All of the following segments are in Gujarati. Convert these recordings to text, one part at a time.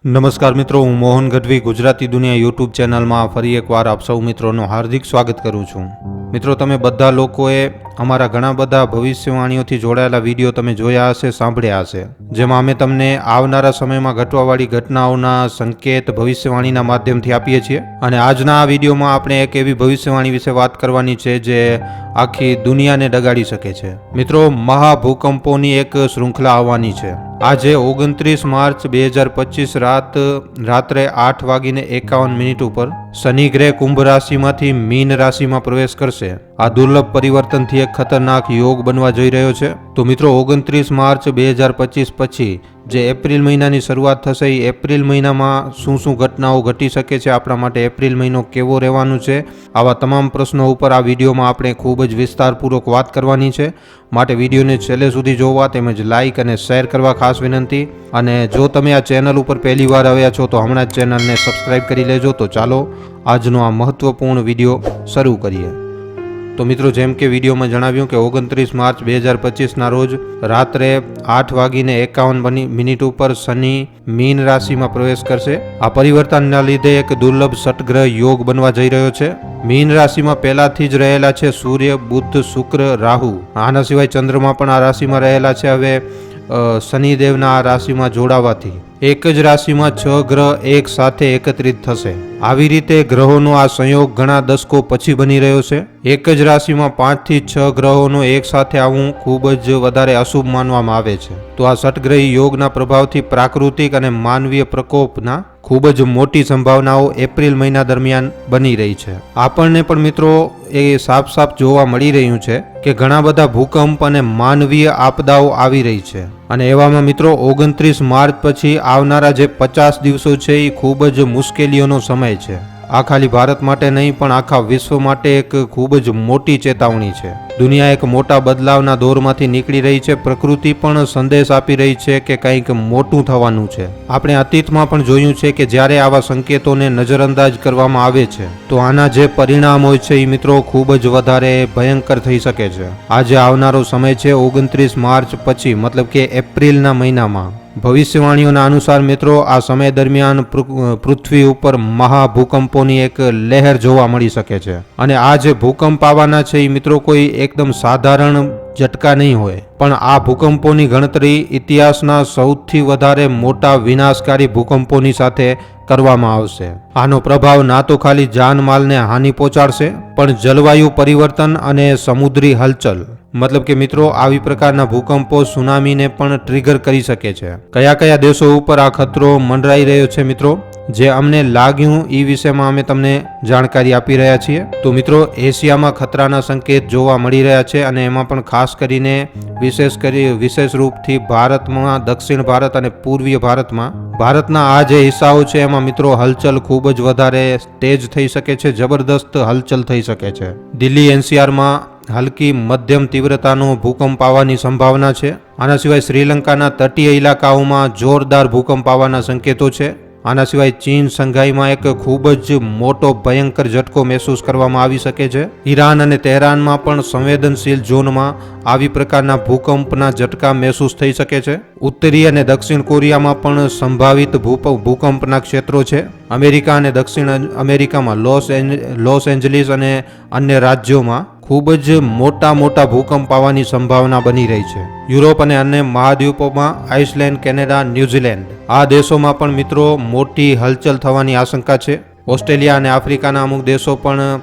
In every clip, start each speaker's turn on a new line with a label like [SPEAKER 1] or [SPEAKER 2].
[SPEAKER 1] નમસ્કાર મિત્રો, હું મોહન ગઢવી ગુજરાતી દુનિયા યુટ્યુબ ચેનલમાં ફરી એકવાર આપ સૌ મિત્રોનું હાર્દિક સ્વાગત કરું છું. મિત્રો, તમે બધા લોકોએ અમારા ઘણા બધા ભવિષ્યવાણીઓથી જોડાયેલા વિડીયો તમે જોયા હશે, સાંભળ્યા હશે, જેમાં અમે તમને આવનારા સમયમાં ઘટવાવાળી ઘટનાઓના સંકેત ભવિષ્યવાણીના માધ્યમથી આપીએ છીએ. અને આજના આ વિડીયોમાં આપણે એક એવી ભવિષ્યવાણી વિશે વાત કરવાની છે જે આખી દુનિયાને ડગાડી શકે છે. મિત્રો, મહાભૂકંપોની એક શૃંખલા આવવાની છે. આજે 29 માર્ચ 2025 રાત્રે 8:51 ઉપર શનિ ગ્રહ કુંભ રાશિમાંથી મીન રાશિમાં પ્રવેશ કરશે. આ દુર્લભ પરિવર્તનથી એક ખતરનાક યોગ બનવા જઈ રહ્યો છે. તો મિત્રો, 29 માર્ચ 2025 પછી જે એપ્રિલ મહિનાની શરૂઆત થશે, એ એપ્રિલ મહિનામાં શું શું ઘટનાઓ ઘટી શકે છે, આપણા માટે એપ્રિલ મહિનો કેવો રહેવાનું છે, આવા તમામ પ્રશ્નો ઉપર આ વિડીયોમાં આપણે ખૂબ જ વિસ્તારપૂર્વક વાત કરવાની છે. માટે વિડીયોને છેલ્લે સુધી જોવા તેમજ લાઇક અને શેર કરવા ખાસ વિનંતી. અને જો તમે આ ચેનલ ઉપર પહેલી વાર આવ્યા છો તો હમણાં જ ચેનલને સબસ્ક્રાઈબ કરી લેજો. તો ચાલો આજનો આ મહત્વપૂર્ણ વિડીયો શરૂ કરીએ. તો મિત્રો, જેમ કે વિડીયોમાં જણાવ્યું કે 29 માર્ચ 2025ના રોજ રાત્રે 8:51 ઉપર શનિ મીન રાશિમાં પ્રવેશ કરશે. આ પરિવર્તનના લીધે એક દુર્લભ ષટગ્રહ યોગ બનવા જઈ રહ્યો છે. મીન રાશિમાં પહેલાથી જ રહેલા છે સૂર્ય, બુધ, શુક્ર, રાહુ. આના સિવાય ચંદ્રમા પણ આ રાશિમાં રહેલા છે. હવે શનિદેવના આ રાશિમાં જોડાવાથી એક જ રાશિમાં 6 ગ્રહ એક સાથે એકત્રિત થશે. આવી રીતે ગ્રહોનો આ સંયોગ ઘણા દશકો પછી બની રહ્યો છે. એક જ રાશિમાં 5 થી 6 ગ્રહોનો એક સાથે આવવું ખૂબ જ વધારે અશુભ માનવામાં આવે છે. તો આ ષટગ્રહી યોગના પ્રભાવથી પ્રાકૃતિક અને માનવીય પ્રકોપના ખૂબ જ મોટી સંભાવનાઓ એપ્રિલ મહિના દરમિયાન બની રહી છે. આપણને પણ મિત્રો એ સાફ જોવા મળી રહ્યું છે કે ઘણા બધા ભૂકંપ અને માનવીય આપદાઓ આવી રહી છે. અને એવામાં મિત્રો, 29 માર્ચ પછી આવનારા જે 50 દિવસો છે એ ખૂબ જ મુશ્કેલીઓનો સમય છે. આ ખાલી ભારત માટે નહીં પણ આખા વિશ્વ માટે એક ખૂબ જ મોટી ચેતવણી છે. દુનિયા એક મોટા બદલાવના દોરમાંથી નીકળી રહી છે. પ્રકૃતિ પણ સંદેશ આપી રહી છે કે કંઈક મોટું થવાનું છે. આપણે અતીતમાં પણ જોયું છે કે જ્યારે આવા સંકેતોને નજરઅંદાજ કરવામાં આવે છે તો આના જે પરિણામ હોય છે એ મિત્રો ખૂબ જ વધારે ભયંકર થઈ શકે છે. આજે આવનારો સમય છે 29 માર્ચ પછી, મતલબ કે એપ્રિલના મહિનામાં. ભવિષ્યવાણીઓના અનુસાર મિત્રો, આ સમય દરમિયાન પૃથ્વી ઉપર મહાભૂકંપોની એક લહેર જોવા મળી શકે છે. અને આ જે ભૂકંપ આવવાના છે એ મિત્રો કોઈ એકદમ સાધારણ ઝટકા નહીં હોય, પણ આ ભૂકંપોની ગણતરી ઇતિહાસના સૌથી વધારે મોટા વિનાશકારી ભૂકંપોની સાથે કરવામાં આવશે. આનો પ્રભાવ ના તો ખાલી જાનમાલને હાનિ પહોંચાડશે, પણ જલવાયુ પરિવર્તન અને સમુદ્રી હલચલ, મતલબ કે મિત્રો આવી પ્રકારના ભૂકંપો સુનામીને પણ ટ્રિગર કરી શકે છે. કયા કયા દેશો ઉપર આ ખતરો મંડરાઈ રહ્યો છે મિત્રો, જે અમને લાગ્યું એ વિષયમાં અમે તમને જાણકારી આપી રહ્યા છીએ. તો મિત્રો, એશિયામાં ખતરાના સંકેત જોવા મળી રહ્યા છે અને એમાં પણ ખાસ કરીને વિશેષ રૂપથી ભારતમાં, દક્ષિણ ભારત અને પૂર્વીય ભારતમાં. ભારતના આ જે હિસ્સાઓ છે એમાં મિત્રો હલચલ ખૂબ જ વધારે તેજ થઈ શકે છે, જબરદસ્ત હલચલ થઈ શકે છે. દિલ્હી એનસીઆરમાં હલકી મધ્યમ તીવ્રતાનો ભૂકંપ આવવાની સંભાવના છે. આના સિવાય શ્રીલંકાના તટીય ઇલાકાઓમાં જોરદાર ભૂકંપ આવવાના સંકેતો છે. આના સિવાય ચીન સંઘાઈમાં એક ખૂબ જ મોટો ભયંકર ઝટકો મહેસૂસ કરવામાં આવી શકે છે. ઈરાન અને તહેરાનમાં પણ સંવેદનશીલ ઝોનમાં આવી પ્રકારના ભૂકંપના ઝટકા મહેસૂસ થઈ શકે છે. ઉત્તરી અને દક્ષિણ કોરિયામાં પણ સંભવિત ભૂકંપના ક્ષેત્રો છે. અમેરિકા અને દક્ષિણ અમેરિકામાં લોસ એન્જલિસ અને અન્ય રાજ્યોમાં ખૂબ જ મોટા ભૂકંપ આવવાની સંભાવના બની રહી છે. યુરોપ અને અન્ય મહાદ્વીપોમાં આઇસલેન્ડ, કેનેડા, ન્યૂઝીલેન્ડ, આ દેશોમાં પણ મિત્રો મોટી હલચલ થવાની આશંકા છે. ઓસ્ટ્રેલિયા અને આફ્રિકાના અમુક દેશો પણ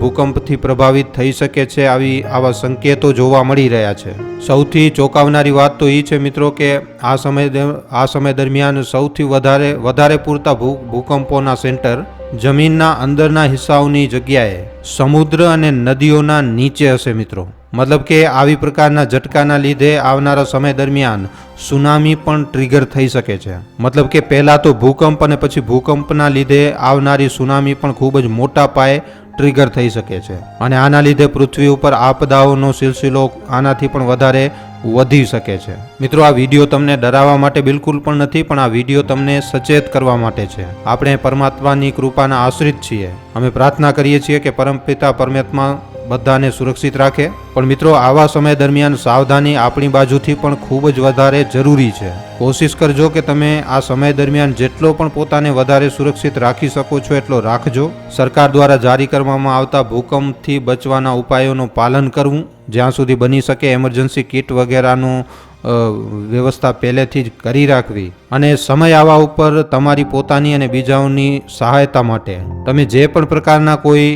[SPEAKER 1] ભૂકંપથી પ્રભાવિત થઈ શકે છે. આવા સંકેતો જોવા મળી રહ્યા છે. સૌથી ચોંકાવનારી વાત તો એ છે મિત્રો કે આ સમય દરમિયાન સૌથી વધારે પૂરતા ભૂકંપોના સેન્ટર જમીનના અંદરના હિસ્સાઓની જગ્યાએ સમુદ્ર અને નદીઓના નીચે હશે મિત્રો. મતલબ કે આવી પ્રકારના ઝટકાના લીધે આવનારા સમય દરમિયાન સુનામી પણ ટ્રિગર થઈ શકે છે. મતલબ કે પહેલા તો ભૂકંપ અને પછી ભૂકંપના લીધે આવનારી સુનામી પણ ખૂબ જ મોટા પાયે ટ્રિગર થઈ શકે છે. અને આના લીધે પૃથ્વી ઉપર આપદાઓનો સિલસિલો આનાથી પણ વધારે વધી શકે છે. મિત્રો, આ વિડીયો તમને ડરાવવા માટે બિલકુલ પણ નથી, પણ આ વિડીયો તમને સચેત કરવા માટે છે. આપણે પરમાત્માની કૃપાના આશ્રિત છીએ. અમે પ્રાર્થના કરીએ છીએ કે પરમપિતા પરમાત્મા બધાને સુરક્ષિત રાખે. પણ મિત્રો, આવા સમય દરમિયાન સાવધાની આપણી બાજુથી પણ ખૂબ જ વધારે જરૂરી છે. કોશિશ કરજો કે તમે આ સમય દરમિયાન જેટલો પણ પોતાને વધારે સુરક્ષિત રાખી શકો છો એટલો રાખજો. સરકાર દ્વારા જારી કરવામાં આવતા ભૂકંપથી બચવાના ઉપાયોનું પાલન કરવું, જ્યાં સુધી બની શકે એમરજન્સી કિટ વગેરેનું વ્યવસ્થા પહેલેથી જ કરી રાખવી, અને સમય આવવા ઉપર તમારી પોતાની અને બીજાઓની સહાયતા માટે તમે જે પણ પ્રકારના કોઈ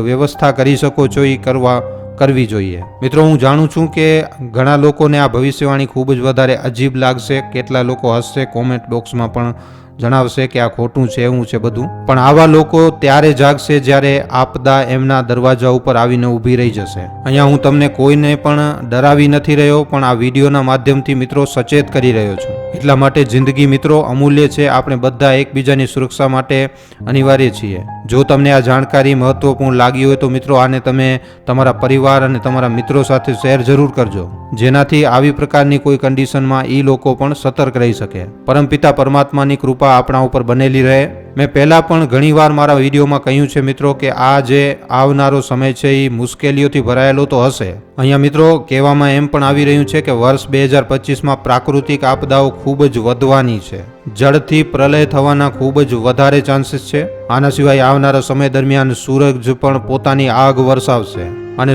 [SPEAKER 1] વ્યવસ્થા કરી શકો છો એ કરવી જોઈએ. મિત્રો, હું જાણું છું કે ઘણા લોકોને આ ભવિષ્યવાણી ખૂબ જ વધારે અજીબ લાગશે. કેટલા લોકો હસશે, કોમેન્ટ બોક્સમાં પણ જણાવશે કે આ ખોટું છે, એવું છે બધું. પણ આવા લોકો ત્યારે જાગશે જ્યારે આપદા એમના દરવાજા ઉપર આવીને ઊભી રહી જશે. અહીંયા હું તમને કોઈને પણ ડરાવી નથી રહ્યો, પણ આ વિડીયોના માધ્યમથી મિત્રો સચેત કરી રહ્યો છું. એટલા માટે જિંદગી મિત્રો અમૂલ્ય છે. આપણે બધા એકબીજાની સુરક્ષા માટે અનિવાર્ય છીએ. જો તમને આ જાણકારી મહત્વપૂર્ણ લાગી હોય તો મિત્રો આને તમે તમારા પરિવાર અને તમારા મિત્રો સાથે શેર જરૂર કરજો, જેનાથી આવી પ્રકારની કોઈ કન્ડિશનમાં એ લોકો પણ સતર્ક રહી શકે. પરમપિતા પરમાત્માની કૃપા આપણા ઉપર બનેલી રહે. મેં પહેલા પણ ઘણીવાર મારા વિડીયોમાં કહ્યું છે મિત્રો કે આ જે આવનારો સમય છે એ મુશ્કેલીઓથી ભરાયેલો તો હશે. અહીંયા મિત્રો કહેવામાં એમ પણ આવી રહ્યું છે કે વર્ષ 2025માં પ્રાકૃતિક આપદાઓ ખૂબ જ વધવાની છે. જળથી પ્રલય થવાના ખૂબ જ વધારે ચાન્સીસ છે. આના સિવાય આવનારા સમય દરમિયાન સૂરજ પણ પોતાની આગ વરસાવશે, અને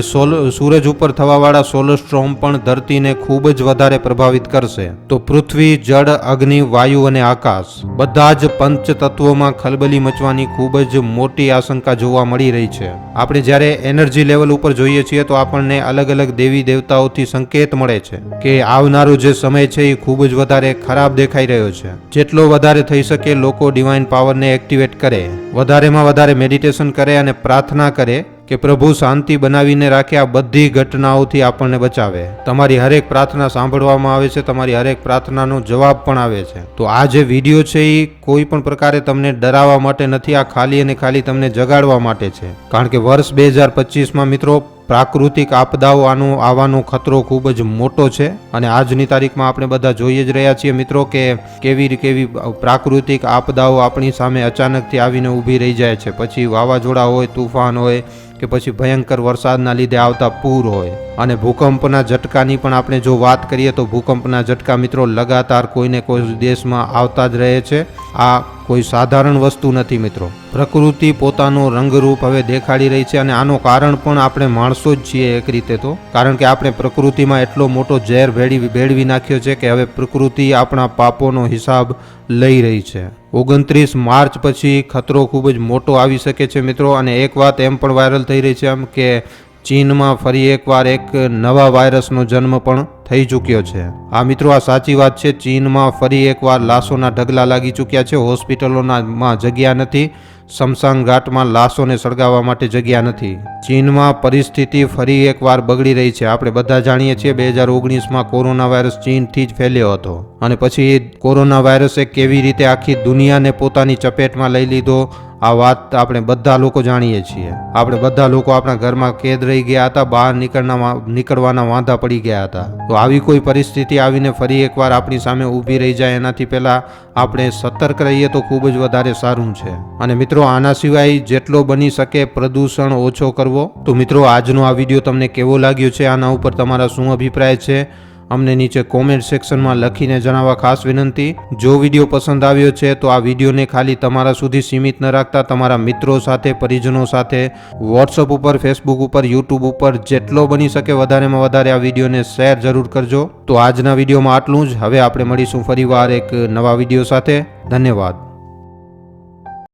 [SPEAKER 1] સૂરજ ઉપર થવાવાળા સોલર સ્ટ્રોમ પણ ધરતીને ખૂબ જ વધારે પ્રભાવિત કરશે. તો પૃથ્વી, જળ, અગ્નિ, વાયુ અને આકાશ બધા જ પંચ તત્વોમાં ખલબલી મચવાની ખૂબ જ મોટી આશંકા જોવા મળી રહી છે. આપણે જ્યારે એનર્જી લેવલ ઉપર જોઈએ છીએ તો આપણને અલગ અલગ દેવી દેવતાઓથી સંકેત મળે છે કે આવનારો જે સમય છે એ ખૂબ જ વધારે ખરાબ દેખાઈ રહ્યો છે. જેટલો વધારે થઈ શકે લોકો ડિવાઇન પાવરને એક્ટિવેટ કરે, વધારેમાં વધારે મેડિટેશન કરે અને પ્રાર્થના કરે કે પ્રભુ શાંતિ બનાવીને રાખે, આ બધી ઘટનાઓથી આપણને બચાવે. તમારી હરેક પ્રાર્થના સાંભળવામાં આવે છે, તમારી હરેક પ્રાર્થનાનો જવાબ પણ આવે છે. તો આ જે વિડીયો છે એ કોઈ પણ પ્રકારે તમને ડરાવવા માટે નથી, આ ખાલી અને ખાલી તમને જગાડવા માટે છે. કારણ કે વર્ષ 2025માં મિત્રો પ્રાકૃતિક આપદાઓ આવવાનો ખતરો ખૂબ જ મોટો છે, અને આજની તારીખમાં આપણે બધા જોઈએ જ રહ્યા છીએ મિત્રો કે કેવી પ્રાકૃતિક આપદાઓ આપણી સામે અચાનકથી આવીને ઊભી રહી જાય છે. પછી વાવાઝોડા હોય, તુફાન હોય, કે પછી ભયંકર વરસાદના લીધે આવતા પૂર હોય. અને ભૂકંપના ઝટકાની પણ આપણે જો વાત કરીએ તો ભૂકંપના ઝટકા મિત્રો લગાતાર કોઈને કોઈ દેશમાં આવતા જ રહે છે. આ કોઈ સાધારણ વસ્તુ નથી મિત્રો. પ્રકૃતિ પોતાનો રંગરૂપ હવે દેખાડી રહી છે, અને આનું કારણ પણ આપણે માણસો જ છીએ એક રીતે તો. કારણ કે આપણે પ્રકૃતિમાં એટલો મોટો ઝેર ભેળવી નાખ્યો છે કે હવે પ્રકૃતિ આપણા પાપોનો હિસાબ લઈ રહી છે. 29 માર્ચ પછી ખતરો ખૂબ જ મોટો આવી શકે છે મિત્રો. અને એક વાત એમ પણ વાયરલ થઈ રહી છે એમ કે ચીનમાં ફરી એકવાર એક નવા વાયરસનો જન્મ પણ થઈ ચૂક્યો છે. આ મિત્રો આ સાચી વાત છે. ચીનમાં ફરી એકવાર લાશોના ઢગલા લાગી ચૂક્યા છે. હોસ્પિટલોમાં જગ્યા નથી, શમશાન ઘાટમાં લાશોને સળગાવવા માટે જગ્યા નથી. ચીનમાં પરિસ્થિતિ ફરી એકવાર બગડી રહી છે. આપણે બધા જાણીએ છીએ 2019માં કોરોના વાયરસ ચીનથી જ ફેલ્યો હતો, અને પછી કોરોના વાયરસે કેવી રીતે આખી દુનિયાને પોતાની ચપેટમાં લઈ લીધો આ વાત આપણે બધા લોકો જાણીએ છીએ. આપણે બધા લોકો આપણા ઘરમાં કેદ રહી ગયા હતા, બહાર નીકળવાના વાંધા પડી ગયા હતા. તો આવી કોઈ પરિસ્થિતિ આવીને ફરી એકવાર આપણી સામે ઊભી રહી જાય એનાથી પહેલા આપણે સતર્ક રહીએ તો ખૂબ જ વધારે સારું છે. અને મિત્રો આના સિવાય જેટલો બની શકે પ્રદૂષણ ઓછો કરવો. તો મિત્રો આજનો આ વિડીયો તમને કેવો લાગ્યો છે, આના ઉપર તમારા શું અભિપ્રાય છે, અમને નીચે કોમેન્ટ સેક્શનમાં લખીને જણાવવા ખાસ વિનંતી. જો વિડીયો પસંદ આવ્યો છે તો આ વિડીયોને ખાલી તમારા સુધી સીમિત ન રાખતા તમારા મિત્રો સાથે, પરિજનો સાથે, વોટ્સઅપ ઉપર, ફેસબુક ઉપર, યુટ્યુબ ઉપર જેટલો બની શકે વધારેમાં વધારે આ વિડીયોને શેર જરૂર કરજો. તો આજના વિડીયોમાં આટલું જ. હવે આપણે મળીશું ફરીવાર એક નવા વિડીયો સાથે. ધન્યવાદ.